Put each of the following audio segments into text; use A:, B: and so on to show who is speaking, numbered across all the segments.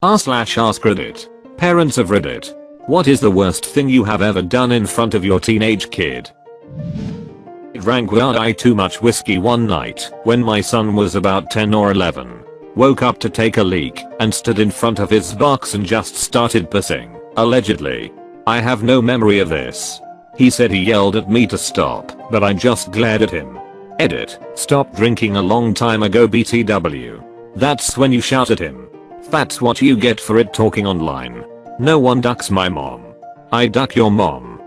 A: r/AskReddit. Parents of Reddit. What is the worst thing you have ever done in front of your teenage kid? I drank way too much whiskey one night when my son was about 10 or 11. Woke up to take a leak and stood in front of his box and just started pissing, allegedly. I have no memory of this. He said he yelled at me to stop, but I just glared at him. Edit. Stopped drinking a long time ago BTW. That's when you shout at him. That's what you get for it talking online. No one ducks my mom. I duck your mom.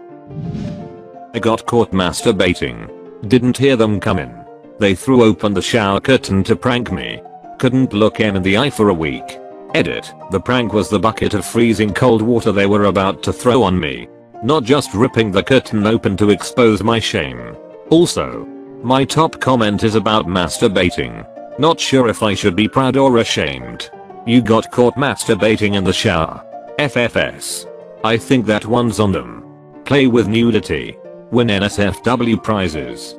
A: I got caught masturbating. Didn't hear them come in. They threw open the shower curtain to prank me. Couldn't look him in the eye for a week. Edit. The prank was the bucket of freezing cold water they were about to throw on me. Not just ripping the curtain open to expose my shame. Also, my top comment is about masturbating. Not sure if I should be proud or ashamed. You got caught masturbating in the shower. FFS. I think that one's on them. Play with nudity. Win NSFW prizes.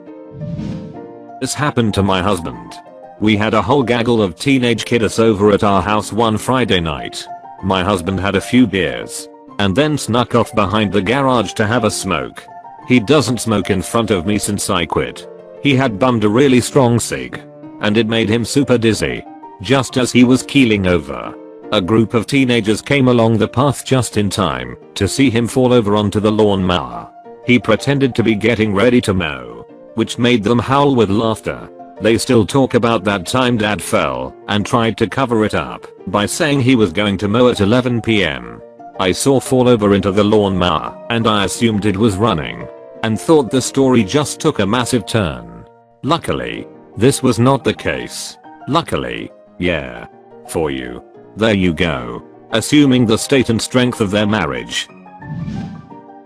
A: This happened to my husband. We had a whole gaggle of teenage kiddos over at our house one Friday night. My husband had a few beers and then snuck off behind the garage to have a smoke. He doesn't smoke in front of me since I quit. He had bummed a really strong cig and it made him super dizzy. Just as he was keeling over, a group of teenagers came along the path just in time to see him fall over onto the lawnmower. He pretended to be getting ready to mow, which made them howl with laughter. They still talk about that time dad fell and tried to cover it up by saying he was going to mow at 11 PM. I saw fall over into the lawnmower and I assumed it was running and thought the story just took a massive turn. Luckily, this was not the case. Luckily, yeah. For you. There you go. Assuming the state and strength of their marriage.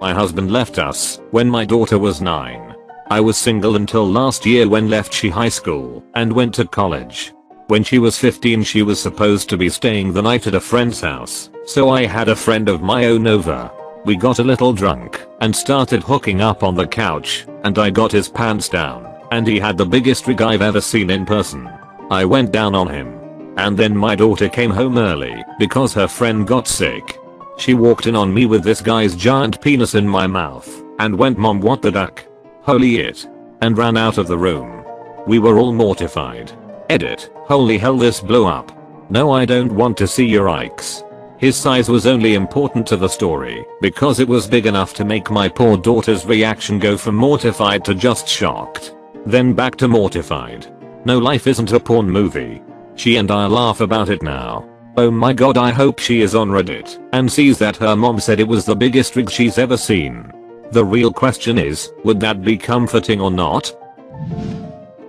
A: My husband left us when my daughter was 9. I was single until last year when left she high school and went to college. When she was 15 she was supposed to be staying the night at a friend's house, so I had a friend of my own over. We got a little drunk and started hooking up on the couch and I got his pants down and he had the biggest rig I've ever seen in person. I went down on him. And then my daughter came home early because her friend got sick. She walked in on me with this guy's giant penis in my mouth and went "Mom, what the duck? Holy it," and ran out of the room. We were all mortified. Edit. Holy hell, this blew up. No, I don't want to see your Ikes. His size was only important to the story because it was big enough to make my poor daughter's reaction go from mortified to just shocked. Then back to mortified. No, life isn't a porn movie. She and I laugh about it now. Oh my god, I hope she is on Reddit and sees that her mom said it was the biggest rig she's ever seen. The real question is, would that be comforting or not?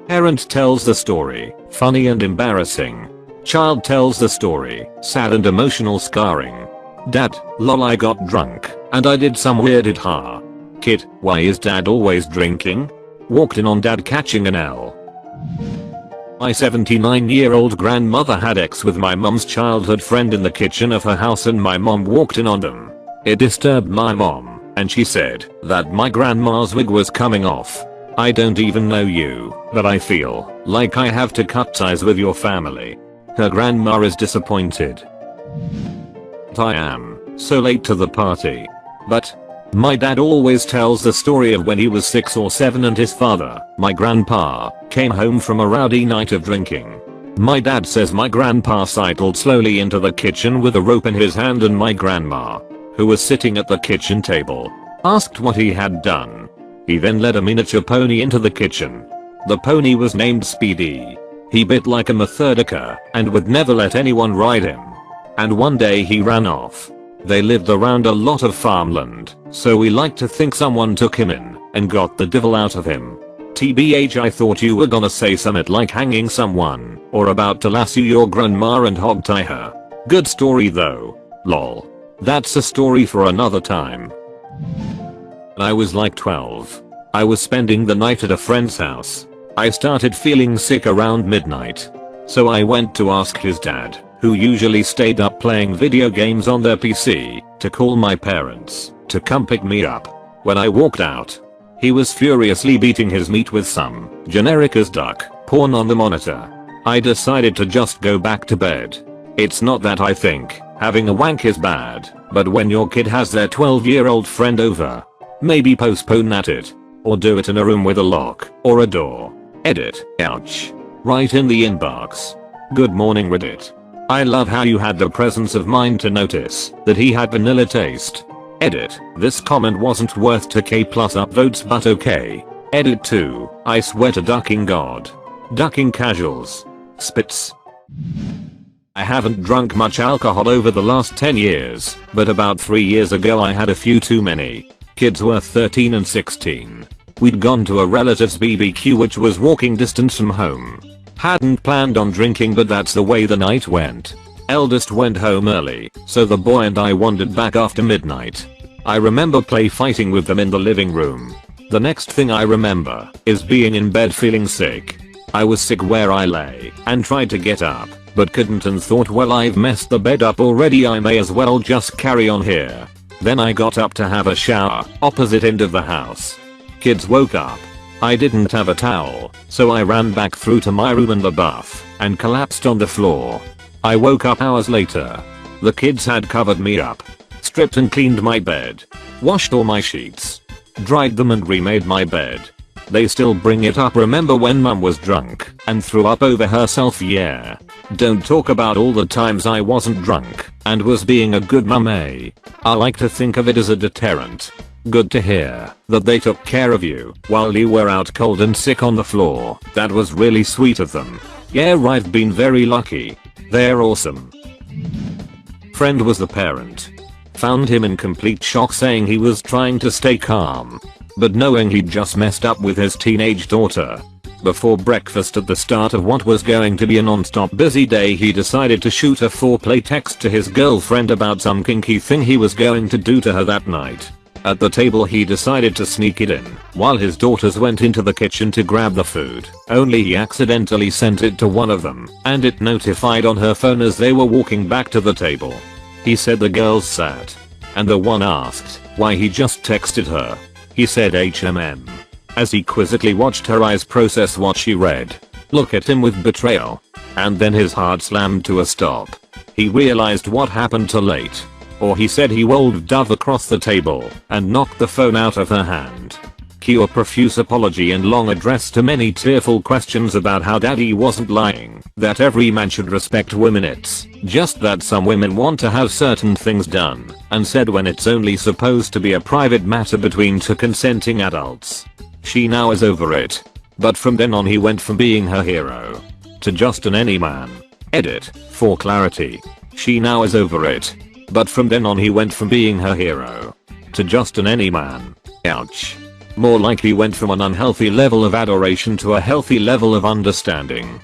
A: Parent tells the story, funny and embarrassing. Child tells the story, sad and emotional scarring. Dad, lol, I got drunk and I did some weirded ha. Kid, why is dad always drinking? Walked in on dad catching an L. My 79-year-old grandmother had sex with my mom's childhood friend in the kitchen of her house and my mom walked in on them. It disturbed my mom and she said that my grandma's wig was coming off. I don't even know you, but I feel like I have to cut ties with your family. Her grandma is disappointed. I am so late to the party. But my dad always tells the story of when he was 6 or 7 and his father, my grandpa, came home from a rowdy night of drinking. My dad says my grandpa sidled slowly into the kitchen with a rope in his hand and my grandma, who was sitting at the kitchen table, asked what he had done. He then led a miniature pony into the kitchen. The pony was named Speedy. He bit like a methodica and would never let anyone ride him. And one day he ran off. They lived around a lot of farmland, so we like to think someone took him in and got the devil out of him. TBH, I thought you were gonna say something like hanging someone or about to lasso your grandma and hog tie her. Good story though. Lol. That's a story for another time. I was like 12. I was spending the night at a friend's house. I started feeling sick around midnight. So I went to ask his dad, who usually stayed up playing video games on their PC, to call my parents to come pick me up. When I walked out, he was furiously beating his meat with some generic as duck porn on the monitor. I decided to just go back to bed. It's not that I think Having a wank is bad, but when your kid has their 12-year-old friend over, maybe postpone at it. Or do it in a room with a lock or a door. Edit. Ouch. Right in the inbox. Good morning Reddit. I love how you had the presence of mind to notice that he had vanilla taste. Edit. This comment wasn't worth 2k plus upvotes but okay. Edit 2. I swear to ducking god. Ducking casuals. Spits. I haven't drunk much alcohol over the last 10 years, but about 3 years ago I had a few too many. Kids were 13 and 16. We'd gone to a relative's BBQ which was walking distance from home. Hadn't planned on drinking but that's the way the night went. Eldest went home early, so the boy and I wandered back after midnight. I remember play fighting with them in the living room. The next thing I remember is being in bed feeling sick. I was sick where I lay and tried to get up, but couldn't and thought well I've messed the bed up already, I may as well just carry on here. Then I got up to have a shower, opposite end of the house. Kids woke up. I didn't have a towel, so I ran back through to my room in the bath and collapsed on the floor. I woke up hours later. The kids had covered me up, stripped and cleaned my bed, washed all my sheets, dried them and remade my bed. They still bring it up. Remember when mum was drunk and threw up over herself? Yeah. Don't talk about all the times I wasn't drunk and was being a good mum, eh? I like to think of it as a deterrent. Good to hear that they took care of you while you were out cold and sick on the floor. That was really sweet of them. Yeah, I've been very lucky. They're awesome. Friend was the parent. Found him in complete shock saying he was trying to stay calm, but knowing he'd just messed up with his teenage daughter. Before breakfast at the start of what was going to be a non-stop busy day, he decided to shoot a foreplay text to his girlfriend about some kinky thing he was going to do to her that night. At the table he decided to sneak it in while his daughters went into the kitchen to grab the food, only he accidentally sent it to one of them and it notified on her phone as they were walking back to the table. He said the girls sat, and the one asked why he just texted her. He said HMM. As he quizzically watched her eyes process what she read. Look at him with betrayal. And then his heart slammed to a stop. He realized what happened too late. Or he said he rolled Dove across the table and knocked the phone out of her hand. Cue a profuse apology and long address to many tearful questions about how daddy wasn't lying, that every man should respect women, it's just that some women want to have certain things done, and said when it's only supposed to be a private matter between two consenting adults. She now is over it. But from then on he went from being her hero to just an any man. Edit. For clarity. She now is over it. But from then on he went from being her hero to just an any man. Ouch. More like he went from an unhealthy level of adoration to a healthy level of understanding.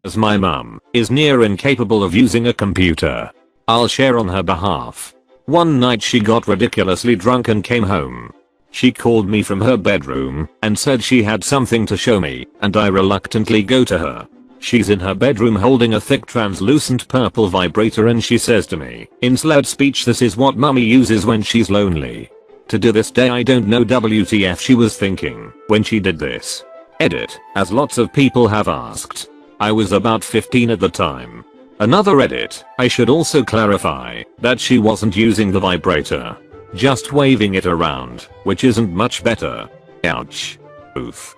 A: As my mum is near incapable of using a computer, I'll share on her behalf. One night she got ridiculously drunk and came home. She called me from her bedroom and said she had something to show me, and I reluctantly go to her. She's in her bedroom holding a thick translucent purple vibrator and she says to me in slurred speech, "This is what mummy uses when she's lonely." To this day I don't know WTF she was thinking when she did this. Edit. As lots of people have asked. I was about 15 at the time. Another edit. I should also clarify that she wasn't using the vibrator, just waving it around, which isn't much better. Ouch. Oof.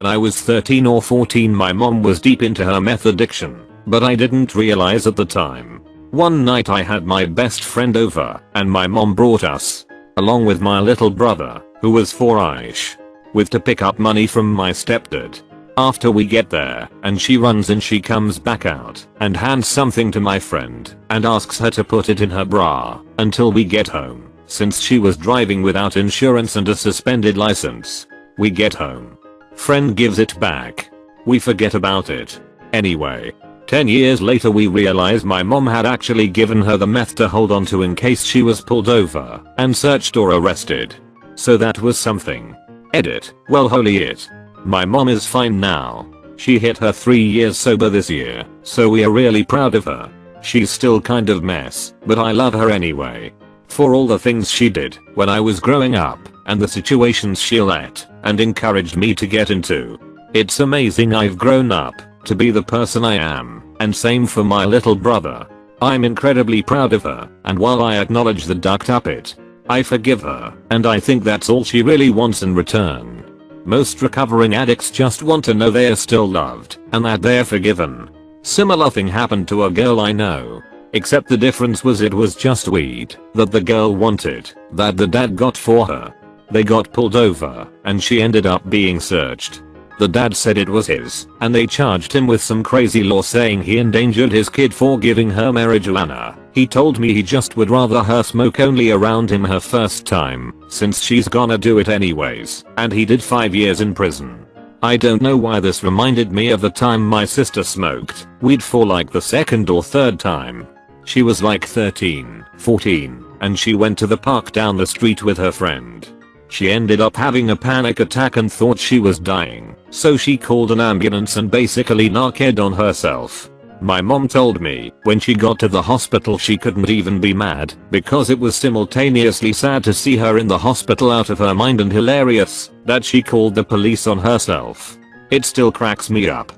A: When I was 13 or 14 my mom was deep into her meth addiction, but I didn't realize at the time. One night I had my best friend over and my mom brought us, along with my little brother, who was 4ish, with to pick up money from my stepdad. After we get there and she runs in, she comes back out and hands something to my friend and asks her to put it in her bra until we get home, since she was driving without insurance and a suspended license. We get home. Friend gives it back. We forget about it. Anyway, 10 years later we realize my mom had actually given her the meth to hold on to in case she was pulled over and searched or arrested. So that was something. Edit. Well, holy it. My mom is fine now. She hit her 3 years sober this year, so we are really proud of her. She's still kind of mess, but I love her anyway. For all the things she did when I was growing up and the situations she let and encouraged me to get into. It's amazing I've grown up to be the person I am, and same for my little brother. I'm incredibly proud of her, and while I acknowledge the ducked up it, I forgive her, and I think that's all she really wants in return. Most recovering addicts just want to know they are still loved, and that they're forgiven. Similar thing happened to a girl I know. Except the difference was it was just weed that the girl wanted, that the dad got for her. They got pulled over, and she ended up being searched. The dad said it was his, and they charged him with some crazy law saying he endangered his kid for giving her marijuana. He told me he just would rather her smoke only around him her first time, since she's gonna do it anyways, and he did 5 years in prison. I don't know why this reminded me of the time my sister smoked weed for like the second or third time. She was like 13, 14, and she went to the park down the street with her friend. She ended up having a panic attack and thought she was dying, so she called an ambulance and basically narked on herself. My mom told me when she got to the hospital she couldn't even be mad because it was simultaneously sad to see her in the hospital out of her mind and hilarious that she called the police on herself. It still cracks me up.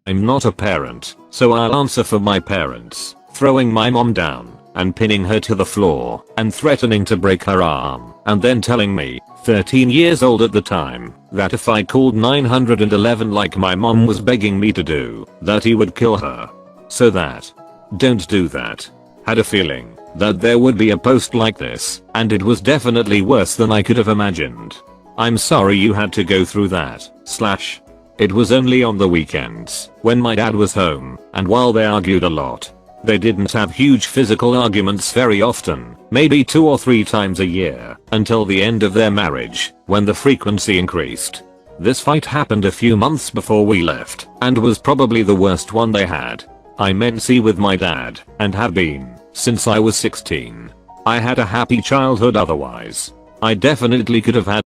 A: I'm not a parent, so I'll answer for my parents, throwing my mom down and pinning her to the floor and threatening to break her arm, and then telling me, 13 years old at the time, that if I called 911 like my mom was begging me to do, that he would kill her. So that. Don't do that. Had a feeling that there would be a post like this, and it was definitely worse than I could have imagined. I'm sorry you had to go through that, / It was only on the weekends, when my dad was home, and while they argued a lot. They didn't have huge physical arguments very often, maybe 2 or 3 times a year, until the end of their marriage, when the frequency increased. This fight happened a few months before we left, and was probably the worst one they had. I'm NC with my dad, and have been, since I was 16. I had a happy childhood otherwise. I definitely could have had